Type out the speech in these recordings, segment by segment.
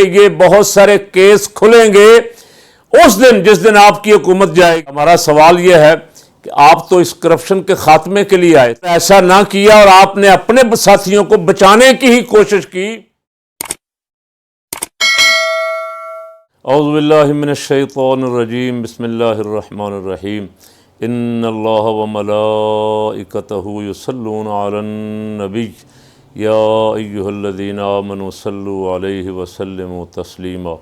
یہ بہت سارے کیس کھلیں گے اس دن جس دن آپ کی حکومت جائے گی۔ ہمارا سوال یہ ہے کہ آپ تو اس کرپشن کے خاتمے کے لیے آئے، ایسا نہ کیا اور آپ نے اپنے ساتھیوں کو بچانے کی ہی کوشش کی۔ اعوذ باللہ من الشیطان الرجیم، بسم اللہ الرحمن الرحیم۔ ان اللہ وملائکتہ یصلون علی النبی یا ایہا الذین آمنوا صلوا علیہ وسلموا تسلیما۔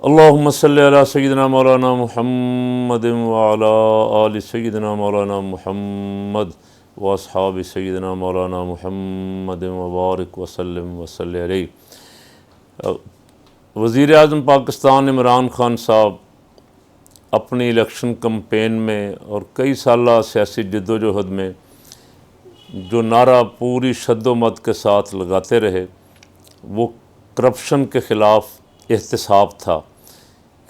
اللہم صلی علی سیدنا مولانا محمد وعلی آل سیدنا مولانا محمد واصحاب سیدنا مولانا محمد وبارک وسلم وصلی علیہ۔ وزیر اعظم پاکستان عمران خان صاحب اپنی الیکشن کمپین میں اور کئی سالہ سیاسی جدوجہد میں جو نعرہ پوری شد و مد کے ساتھ لگاتے رہے وہ کرپشن کے خلاف احتساب تھا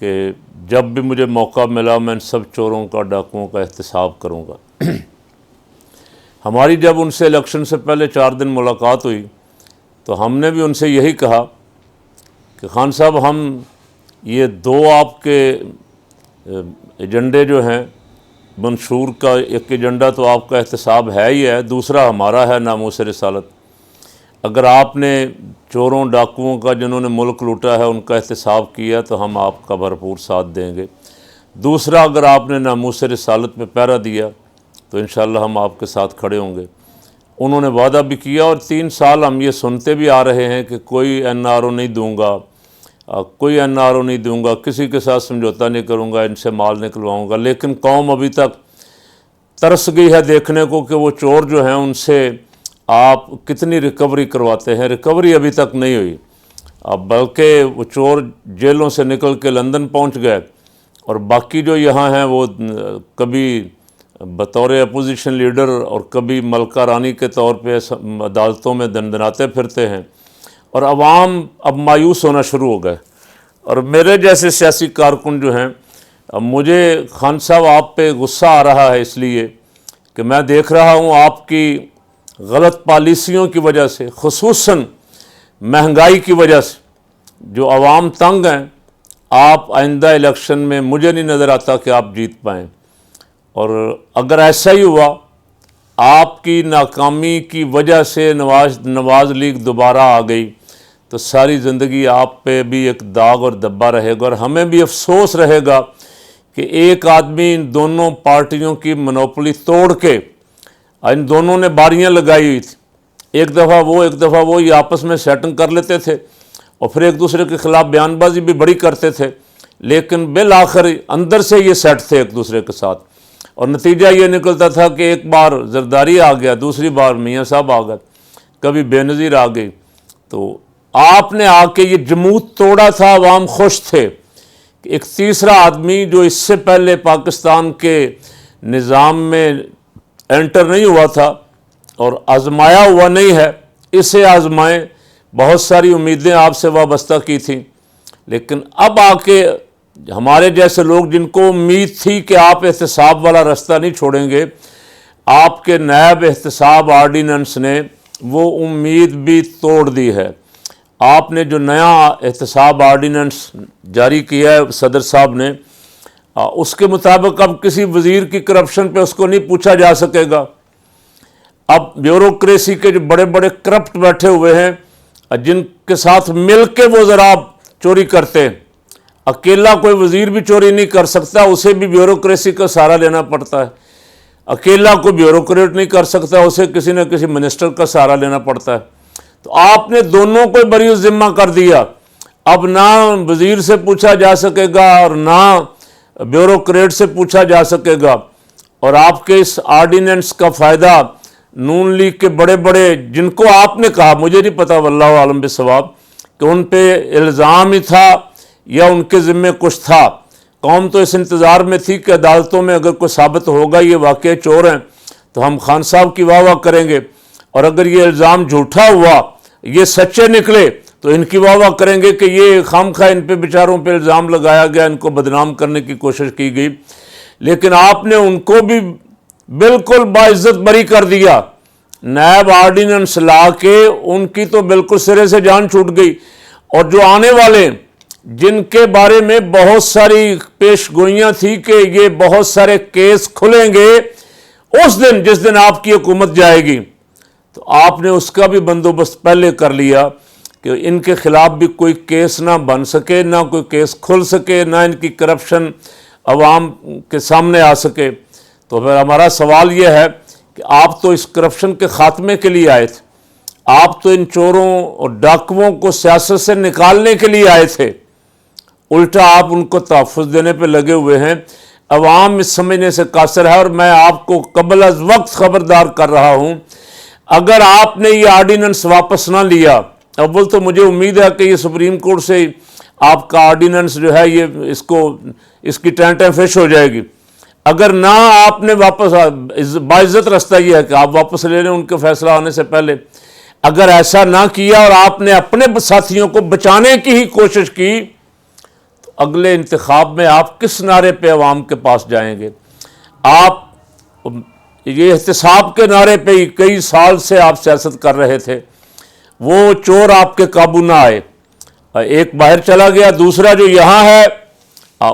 کہ جب بھی مجھے موقع ملا میں ان سب چوروں کا، ڈاکوؤں کا احتساب کروں گا۔ ہماری جب ان سے الیکشن سے پہلے 4 دن ملاقات ہوئی تو ہم نے بھی ان سے یہی کہا کہ خان صاحب ہم یہ 2 آپ کے ایجنڈے جو ہیں منشور کا، ایک ایجنڈا تو آپ کا احتساب ہے ہی ہے، دوسرا ہمارا ہے ناموس رسالت۔ اگر آپ نے چوروں ڈاکوؤں کا جنہوں نے ملک لوٹا ہے ان کا احتساب کیا تو ہم آپ کا بھرپور ساتھ دیں گے، دوسرا اگر آپ نے ناموس رسالت پہ پہرا دیا تو انشاءاللہ ہم آپ کے ساتھ کھڑے ہوں گے۔ انہوں نے وعدہ بھی کیا اور 3 سال ہم یہ سنتے بھی آ رہے ہیں کہ کوئی NRO نہیں دوں گا، کوئی NRO نہیں دوں گا، کسی کے ساتھ سمجھوتا نہیں کروں گا، ان سے مال نکلواؤں گا۔ لیکن قوم ابھی تک ترس گئی ہے دیکھنے کو کہ وہ چور جو ہیں ان سے آپ کتنی ریکوری کرواتے ہیں۔ ریکوری ابھی تک نہیں ہوئی، بلکہ وہ چور جیلوں سے نکل کے لندن پہنچ گئے اور باقی جو یہاں ہیں وہ کبھی بطور اپوزیشن لیڈر اور کبھی ملکہ رانی کے طور پہ عدالتوں میں دندناتے پھرتے ہیں، اور عوام اب مایوس ہونا شروع ہو گئے۔ اور میرے جیسے سیاسی کارکن جو ہیں، مجھے خان صاحب آپ پہ غصہ آ رہا ہے اس لیے کہ میں دیکھ رہا ہوں آپ کی غلط پالیسیوں کی وجہ سے، خصوصاً مہنگائی کی وجہ سے جو عوام تنگ ہیں، آپ آئندہ الیکشن میں مجھے نہیں نظر آتا کہ آپ جیت پائیں۔ اور اگر ایسا ہی ہوا، آپ کی ناکامی کی وجہ سے نواز لیگ دوبارہ آ گئی تو ساری زندگی آپ پہ بھی ایک داغ اور دبا رہے گا، اور ہمیں بھی افسوس رہے گا کہ ایک آدمی ان دونوں پارٹیوں کی منوپلی توڑ کے، ان دونوں نے باریاں لگائی ہوئی تھی، ایک دفعہ وہ یہ آپس میں سیٹنگ کر لیتے تھے اور پھر ایک دوسرے کے خلاف بیان بازی بھی بڑی کرتے تھے، لیکن بالآخر اندر سے یہ سیٹ تھے ایک دوسرے کے ساتھ، اور نتیجہ یہ نکلتا تھا کہ ایک بار زرداری آ گیا، دوسری بار میاں صاحب آ گئے، کبھی بے نظیر آ گئی۔ تو آپ نے آ کے یہ جمود توڑا تھا، عوام خوش تھے کہ ایک تیسرا آدمی جو اس سے پہلے پاکستان کے نظام میں انٹر نہیں ہوا تھا اور آزمایا ہوا نہیں ہے، اسے آزمائیں۔ بہت ساری امیدیں آپ سے وابستہ کی تھیں، لیکن اب آ کے ہمارے جیسے لوگ جن کو امید تھی کہ آپ احتساب والا رستہ نہیں چھوڑیں گے، آپ کے نائب احتساب آرڈیننس نے وہ امید بھی توڑ دی ہے۔ آپ نے جو نیا احتساب آرڈیننس جاری کیا ہے صدر صاحب نے، اس کے مطابق اب کسی وزیر کی کرپشن پہ اس کو نہیں پوچھا جا سکے گا۔ اب بیوروکریسی کے جو بڑے بڑے کرپٹ بیٹھے ہوئے ہیں جن کے ساتھ مل کے وہ ذرا چوری کرتے ہیں، اکیلا کوئی وزیر بھی چوری نہیں کر سکتا، اسے بھی بیوروکریسی کا سہارا لینا پڑتا ہے۔ اکیلا کوئی بیوروکریٹ نہیں کر سکتا، اسے کسی نہ کسی منسٹر کا سہارا لینا پڑتا ہے۔ تو آپ نے دونوں کو بری ذمہ کر دیا، اب نہ وزیر سے پوچھا جا سکے گا اور نہ بیوروکریٹ سے پوچھا جا سکے گا، اور آپ کے اس آرڈیننس کا فائدہ نون لیگ کے بڑے بڑے، جن کو آپ نے کہا، مجھے نہیں پتا واللہ عالم بالصواب، کہ ان پہ الزام ہی تھا یا ان کے ذمے کچھ تھا۔ قوم تو اس انتظار میں تھی کہ عدالتوں میں اگر کوئی ثابت ہوگا یہ واقعی چور ہیں تو ہم خان صاحب کی واہ واہ کریں گے، اور اگر یہ الزام جھوٹا ہوا، یہ سچے نکلے تو ان کی واہ واہ کریں گے کہ یہ خام خواہ ان پہ بیچاروں پہ الزام لگایا گیا، ان کو بدنام کرنے کی کوشش کی گئی۔ لیکن آپ نے ان کو بھی بالکل باعزت بری کر دیا، نیب آرڈیننس لا کے ان کی تو بالکل سرے سے جان چھوٹ گئی، اور جو آنے والے جن کے بارے میں بہت ساری پیش گوئیاں تھی کہ یہ بہت سارے کیس کھلیں گے اس دن جس دن آپ کی حکومت جائے گی، تو آپ نے اس کا بھی بندوبست پہلے کر لیا کہ ان کے خلاف بھی کوئی کیس نہ بن سکے، نہ کوئی کیس کھل سکے، نہ ان کی کرپشن عوام کے سامنے آ سکے۔ تو پھر ہمارا سوال یہ ہے کہ آپ تو اس کرپشن کے خاتمے کے لیے آئے تھے، آپ تو ان چوروں اور ڈاکوؤں کو سیاست سے نکالنے کے لیے آئے تھے، الٹا آپ ان کو تحفظ دینے پہ لگے ہوئے ہیں۔ عوام اس سمجھنے سے قاصر ہے، اور میں آپ کو قبل از وقت خبردار کر رہا ہوں، اگر آپ نے یہ آرڈیننس واپس نہ لیا، اول تو مجھے امید ہے کہ یہ سپریم کورٹ سے آپ کا آرڈیننس جو ہے یہ اس کی ٹینٹ فش ہو جائے گی۔ اگر نہ آپ نے واپس، باعزت رستہ یہ ہے کہ آپ واپس لے لیں ان کے فیصلہ آنے سے پہلے، اگر ایسا نہ کیا اور آپ نے اپنے ساتھیوں کو بچانے کی ہی کوشش کی، تو اگلے انتخاب میں آپ کس نعرے پہ عوام کے پاس جائیں گے؟ آپ یہ احتساب کے نعرے پہ ہی کئی سال سے آپ سیاست کر رہے تھے، وہ چور آپ کے قابو نہ آئے، ایک باہر چلا گیا، دوسرا جو یہاں ہے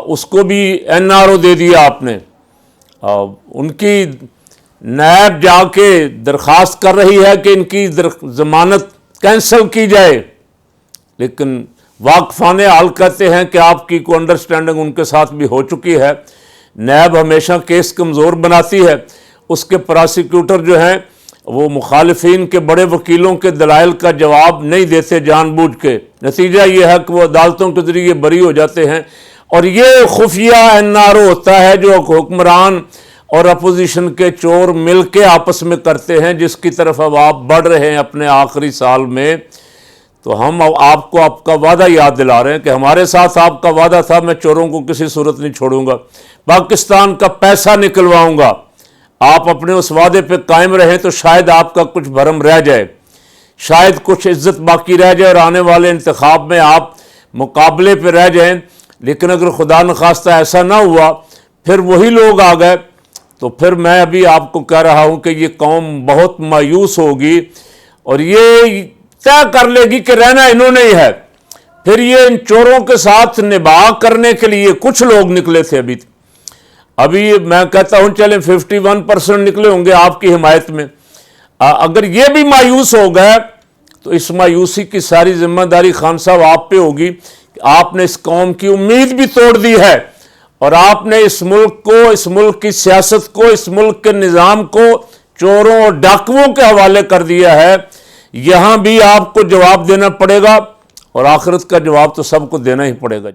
اس کو بھی NRO دے دیا آپ نے، ان کی نیب جا کے درخواست کر رہی ہے کہ ان کی ضمانت کینسل کی جائے، لیکن واقفان حال کہتے ہیں کہ آپ کی کوئی انڈرسٹینڈنگ ان کے ساتھ بھی ہو چکی ہے۔ نیب ہمیشہ کیس کمزور بناتی ہے، اس کے پراسیکیوٹر جو ہیں وہ مخالفین کے بڑے وکیلوں کے دلائل کا جواب نہیں دیتے جان بوجھ کے، نتیجہ یہ ہے کہ وہ عدالتوں کے ذریعے بری ہو جاتے ہیں، اور یہ خفیہ NRO ہوتا ہے جو حکمران اور اپوزیشن کے چور مل کے آپس میں کرتے ہیں، جس کی طرف اب آپ بڑھ رہے ہیں اپنے آخری سال میں۔ تو ہم آپ کو آپ کا وعدہ یاد دلا رہے ہیں کہ ہمارے ساتھ آپ کا وعدہ تھا میں چوروں کو کسی صورت نہیں چھوڑوں گا، پاکستان کا پیسہ نکلواؤں گا۔ آپ اپنے اس وعدے پہ قائم رہیں تو شاید آپ کا کچھ بھرم رہ جائے، شاید کچھ عزت باقی رہ جائے، اور آنے والے انتخاب میں آپ مقابلے پہ رہ جائیں۔ لیکن اگر خدا نخواستہ ایسا نہ ہوا، پھر وہی لوگ آ گئے، تو پھر میں ابھی آپ کو کہہ رہا ہوں کہ یہ قوم بہت مایوس ہوگی، اور یہ طے کر لے گی کہ رہنا انہوں نے ہی ہے۔ پھر یہ ان چوروں کے ساتھ نباہ کرنے کے لیے کچھ لوگ نکلے تھے، ابھی میں کہتا ہوں چلیں 51% نکلے ہوں گے آپ کی حمایت میں، اگر یہ بھی مایوس ہو گئے تو اس مایوسی کی ساری ذمہ داری خان صاحب آپ پہ ہوگی کہ آپ نے اس قوم کی امید بھی توڑ دی ہے، اور آپ نے اس ملک کو، اس ملک کی سیاست کو، اس ملک کے نظام کو چوروں اور ڈاکوؤں کے حوالے کر دیا ہے۔ یہاں بھی آپ کو جواب دینا پڑے گا، اور آخرت کا جواب تو سب کو دینا ہی پڑے گا۔